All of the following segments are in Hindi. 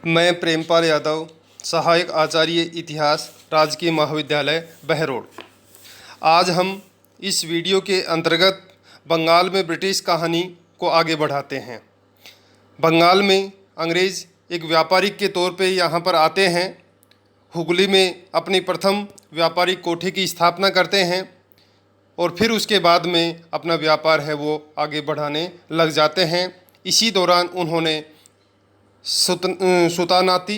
मैं प्रेमपाल यादव, सहायक आचार्य इतिहास, राजकीय महाविद्यालय बहरोड। आज हम इस वीडियो के अंतर्गत बंगाल में ब्रिटिश कहानी को आगे बढ़ाते हैं। बंगाल में अंग्रेज़ एक व्यापारिक के तौर पे यहाँ पर आते हैं। हुगली में अपनी प्रथम व्यापारिक कोठी की स्थापना करते हैं और फिर उसके बाद में अपना व्यापार है वो आगे बढ़ाने लग जाते हैं। इसी दौरान उन्होंने सुतानाती,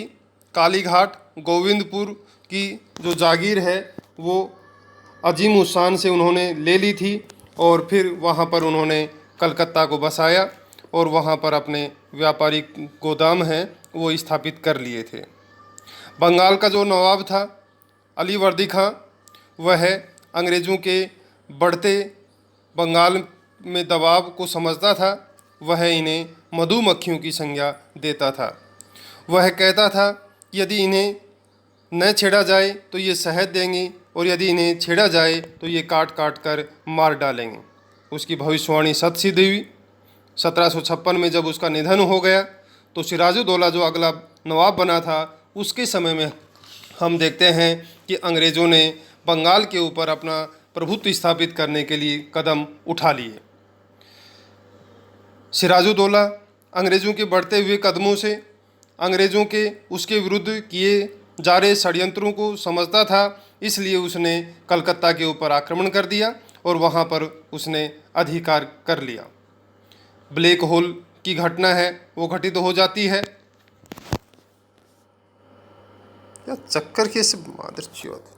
कालीघाट, गोविंदपुर की जो जागीर है वो अजीम उस शान से उन्होंने ले ली थी और फिर वहाँ पर उन्होंने कलकत्ता को बसाया और वहाँ पर अपने व्यापारिक गोदाम हैं वो स्थापित कर लिए थे। बंगाल का जो नवाब था अलीवर्दी खां, वह अंग्रेज़ों के बढ़ते बंगाल में दबाव को समझता था। वह इन्हें मधुमक्खियों की संज्ञा देता था। वह कहता था यदि इन्हें न छेड़ा जाए तो ये शहद देंगी और यदि इन्हें छेड़ा जाए तो ये काट काट कर मार डालेंगे। उसकी भविष्यवाणी सत्य सिद्ध हुई। 1756 में जब उसका निधन हो गया तो सिराजुद्दौला जो अगला नवाब बना था, उसके समय में हम देखते हैं कि अंग्रेज़ों ने बंगाल के ऊपर अपना प्रभुत्व स्थापित करने के लिए कदम उठा लिए। सिराजुद्दौला अंग्रेज़ों के बढ़ते हुए कदमों से अंग्रेज़ों के उसके विरुद्ध किए जा रहे षड्यंत्रों को समझता था, इसलिए उसने कलकत्ता के ऊपर आक्रमण कर दिया और वहाँ पर उसने अधिकार कर लिया। ब्लैक होल की घटना है वो घटित हो जाती है। या चक्कर कैसे मादरचोद।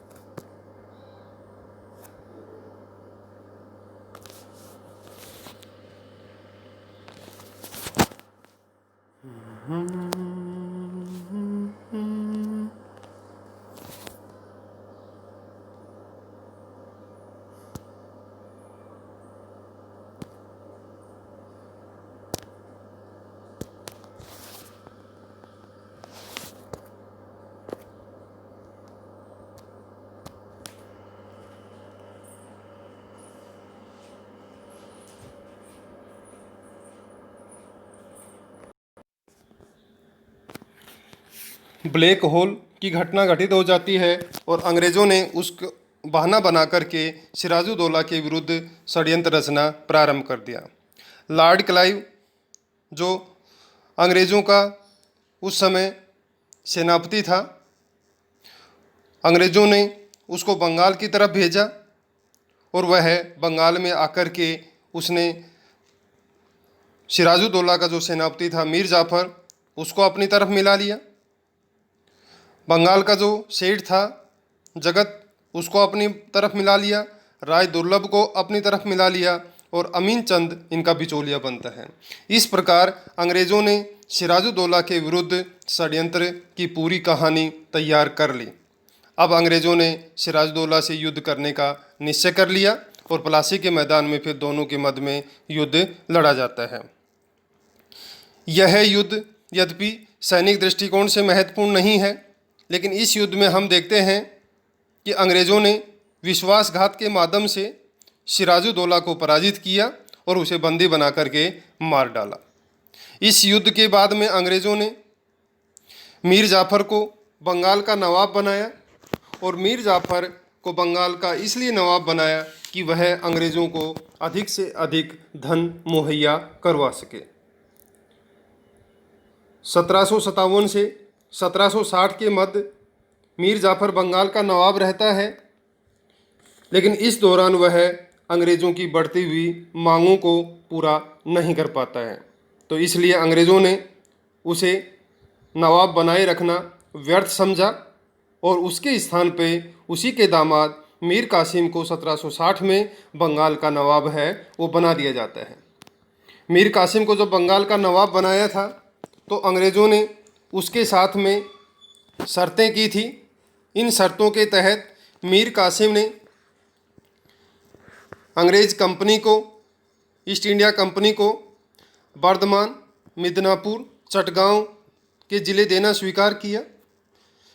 ब्लैक होल की घटना घटित हो जाती है और अंग्रेज़ों ने उस बहाना बना करके सिराजुद्दौला के विरुद्ध षड्यंत्र रचना प्रारंभ कर दिया। लॉर्ड क्लाइव जो अंग्रेज़ों का उस समय सेनापति था, अंग्रेज़ों ने उसको बंगाल की तरफ भेजा और वह बंगाल में आकर के उसने सिराजुद्दौला का जो सेनापति था मीर जाफ़र, उसको अपनी तरफ मिला लिया। बंगाल का जो सेठ था जगत, उसको अपनी तरफ मिला लिया। राय दुर्लभ को अपनी तरफ मिला लिया और अमीन चंद इनका बिचौलिया बनता है। इस प्रकार अंग्रेज़ों ने सिराजुद्दौला के विरुद्ध षड्यंत्र की पूरी कहानी तैयार कर ली। अब अंग्रेज़ों ने सिराजुद्दौला से युद्ध करने का निश्चय कर लिया और प्लासी के मैदान में फिर दोनों के मध्य में युद्ध लड़ा जाता है। यह युद्ध यद्यपि सैनिक दृष्टिकोण से महत्वपूर्ण नहीं है, लेकिन इस युद्ध में हम देखते हैं कि अंग्रेज़ों ने विश्वासघात के माध्यम से सिराजुद्दौला को पराजित किया और उसे बंदी बना करके मार डाला। इस युद्ध के बाद में अंग्रेज़ों ने मीर जाफ़र को बंगाल का नवाब बनाया और मीर जाफ़र को बंगाल का इसलिए नवाब बनाया कि वह अंग्रेज़ों को अधिक से अधिक धन मुहैया करवा सके। 1757 से 1760 के मध्य मीर जाफ़र बंगाल का नवाब रहता है, लेकिन इस दौरान वह अंग्रेज़ों की बढ़ती हुई मांगों को पूरा नहीं कर पाता है। तो इसलिए अंग्रेज़ों ने उसे नवाब बनाए रखना व्यर्थ समझा और उसके स्थान पे उसी के दामाद मीर कासिम को 1760 में बंगाल का नवाब है वो बना दिया जाता है। मीर कासिम को जब बंगाल का नवाब बनाया था तो अंग्रेज़ों ने उसके साथ में शर्तें की थी। इन शर्तों के तहत मीर कासिम ने अंग्रेज़ कंपनी को, ईस्ट इंडिया कंपनी को बर्धमान, मिदनापुर, चटगांव के ज़िले देना स्वीकार किया।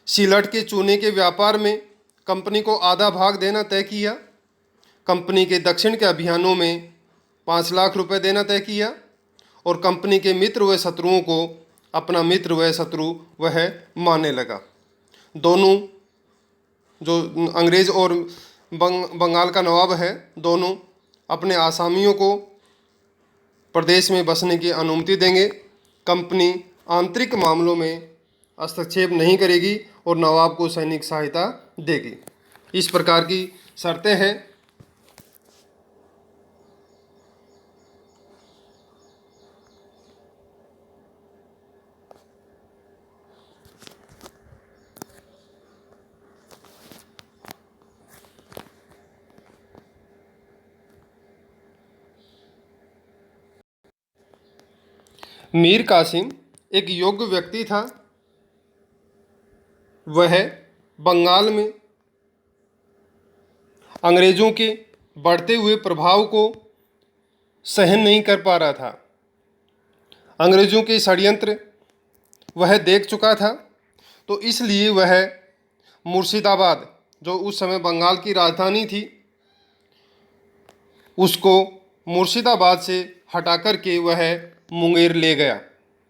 सिलट के चूने के व्यापार में कंपनी को आधा भाग देना तय किया। कंपनी के दक्षिण के अभियानों में 5 लाख रुपए देना तय किया और कंपनी के मित्र व शत्रुओं को अपना मित्र व शत्रु वह मानने लगा। दोनों जो अंग्रेज़ और बंगाल का नवाब है, दोनों अपने आसामियों को प्रदेश में बसने की अनुमति देंगे। कंपनी आंतरिक मामलों में हस्तक्षेप नहीं करेगी और नवाब को सैनिक सहायता देगी। इस प्रकार की शर्तें हैं। मीर कासिम एक योग्य व्यक्ति था। वह बंगाल में अंग्रेज़ों के बढ़ते हुए प्रभाव को सहन नहीं कर पा रहा था। अंग्रेज़ों के षड्यंत्र वह देख चुका था, तो इसलिए वह मुर्शिदाबाद, जो उस समय बंगाल की राजधानी थी, उसको मुर्शिदाबाद से हटा कर के वह मुंगेर ले गया,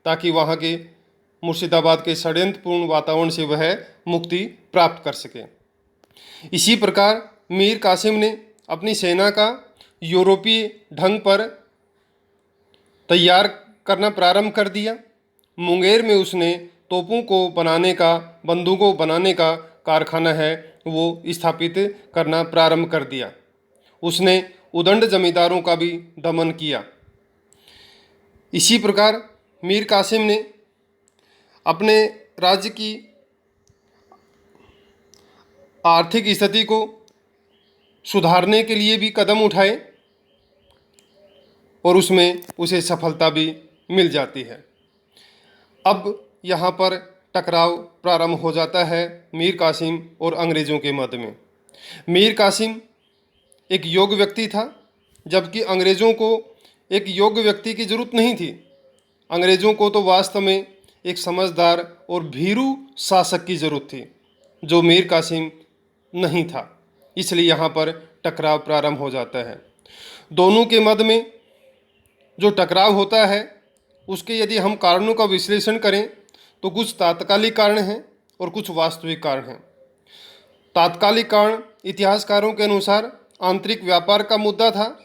ताकि वहाँ के मुर्शिदाबाद के षड्यंत्रपूर्ण वातावरण से वह मुक्ति प्राप्त कर सके। इसी प्रकार मीर कासिम ने अपनी सेना का यूरोपीय ढंग पर तैयार करना प्रारंभ कर दिया। मुंगेर में उसने तोपों को बनाने का, बंदूकों बनाने का कारखाना है वो स्थापित करना प्रारंभ कर दिया। उसने उदंड जमींदारों का भी दमन किया। इसी प्रकार मीर कासिम ने अपने राज्य की आर्थिक स्थिति को सुधारने के लिए भी कदम उठाए और उसमें उसे सफलता भी मिल जाती है। अब यहाँ पर टकराव प्रारंभ हो जाता है मीर कासिम और अंग्रेज़ों के मध्य में। मीर कासिम एक योग्य व्यक्ति था, जबकि अंग्रेज़ों को एक योग्य व्यक्ति की ज़रूरत नहीं थी। अंग्रेज़ों को तो वास्तव में एक समझदार और भीरू शासक की ज़रूरत थी, जो मीर कासिम नहीं था। इसलिए यहाँ पर टकराव प्रारंभ हो जाता है। दोनों के मध्य में जो टकराव होता है, उसके यदि हम कारणों का विश्लेषण करें तो कुछ तात्कालिक कारण हैं और कुछ वास्तविक कारण हैं। तात्कालिक कारण इतिहासकारों के अनुसार आंतरिक व्यापार का मुद्दा था,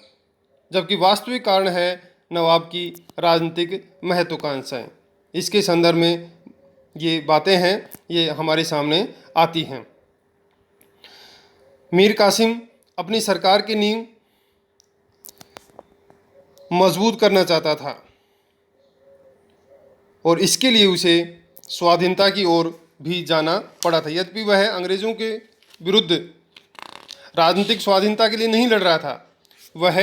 जबकि वास्तविक कारण है नवाब की राजनीतिक महत्वाकांक्षाएं। इसके संदर्भ में ये बातें हैं, ये हमारे सामने आती हैं। मीर कासिम अपनी सरकार की नींव मजबूत करना चाहता था और इसके लिए उसे स्वाधीनता की ओर भी जाना पड़ा था। यद्यपि वह अंग्रेज़ों के विरुद्ध राजनीतिक स्वाधीनता के लिए नहीं लड़ रहा था, वह